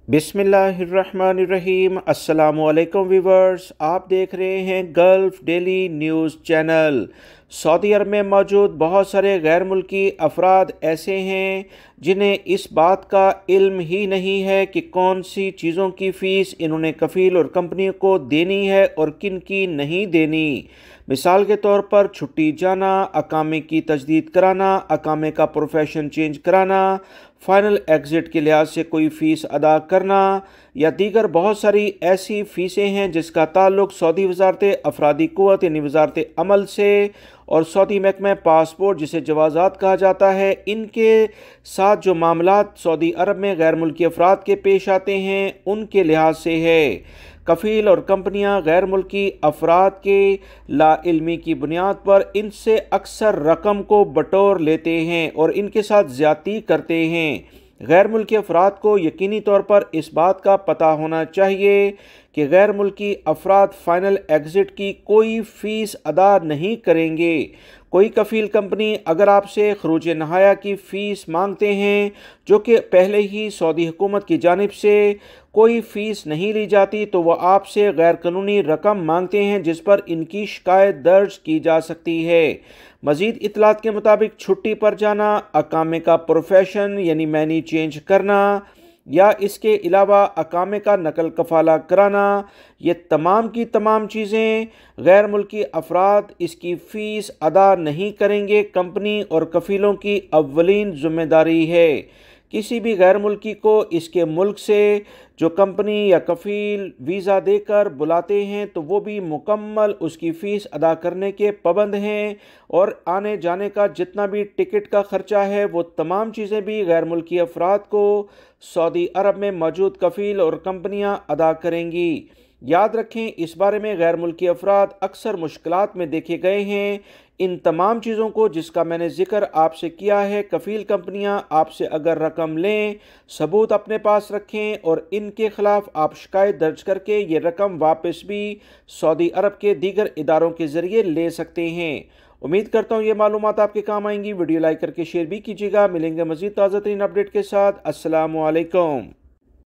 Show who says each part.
Speaker 1: बिस्मिल्लाहिर्रहमानिर्रहीम। अस्सलामुअलैकुम व्यूवर्स, आप देख रहे हैं गल्फ डेली न्यूज़ चैनल। सऊदी अरब में मौजूद बहुत सारे गैर मुल्की अफराद ऐसे हैं जिन्हें इस बात का इल्म ही नहीं है कि कौन सी चीज़ों की फ़ीस इन्होंने कफ़ील और कंपनियों को देनी है और किन की नहीं देनी। मिसाल के तौर पर छुट्टी जाना, अकामे की तजदीद कराना, अकामे का प्रोफेशन चेंज कराना, फ़ाइनल एग्ज़िट के लिहाज से कोई फ़ीस अदा करना या दीगर बहुत सारी ऐसी फ़ीसें हैं जिसका ताल्लुक़ सऊदी वज़ारत अफरादी क़ुव्वत यानी वज़ारत अमल से और सऊदी महकमा पासपोर्ट जिसे जवाज़ात कहा जाता है, इनके साथ जो मामलात सऊदी अरब में गैर मुल्की अफराद के पेश आते हैं उनके लिहाज से है। कफ़ील और कंपनियां गैर मुल्की अफराद के लाइल्मी की बुनियाद पर इनसे अक्सर रकम को बटोर लेते हैं और इनके साथ ज़्यादती करते हैं। गैर मुल्की अफराद को यकीनी तौर पर इस बात का पता होना चाहिए कि गैर मुल्की अफराद फ़ाइनल एग्ज़िट की कोई फ़ीस अदा नहीं करेंगे। कोई कफ़ील कंपनी अगर आपसे खरूज नहाया की फ़ीस मांगते हैं जो कि पहले ही सऊदी हुकूमत की जानिब से कोई फ़ीस नहीं ली जाती, तो वह आपसे गैर कानूनी रकम मांगते हैं जिस पर इनकी शिकायत दर्ज की जा सकती है। मज़ीद इतलात के मुताबिक छुट्टी पर जाना, अकामे का प्रोफेशन यानी मैनी चेंज करना या इसके अलावा अकामे का नकल कफ़ाला कराना, ये तमाम की तमाम चीज़ें गैर मुल्की अफराद इसकी फ़ीस अदा नहीं करेंगे। कंपनी और कफ़ीलों की अव्वलीन ज़िम्मेदारी है। किसी भी गैर मुल्की को इसके मुल्क से जो कंपनी या कफ़ील वीज़ा देकर बुलाते हैं तो वो भी मुकम्मल उसकी फ़ीस अदा करने के पाबंद हैं और आने जाने का जितना भी टिकट का ख़र्चा है वो तमाम चीज़ें भी गैर मुल्की अफराद को सऊदी अरब में मौजूद कफ़ील और कंपनियां अदा करेंगी। याद रखें, इस बारे में गैर मुल्की अफराद अक्सर मुश्किलात में देखे गए हैं। इन तमाम चीज़ों को जिसका मैंने ज़िक्र आपसे किया है, कफ़ील कंपनियां आपसे अगर रकम लें, सबूत अपने पास रखें और इनके ख़िलाफ़ आप शिकायत दर्ज करके ये रकम वापस भी सऊदी अरब के दीगर इदारों के ज़रिए ले सकते हैं। उम्मीद करता हूँ ये मालूमात आपके काम आएंगी। वीडियो लाइक करके शेयर भी कीजिएगा। मिलेंगे मज़ीद ताज़ा तरीन अपडेट के साथ। अस्सलामु अलैकुम।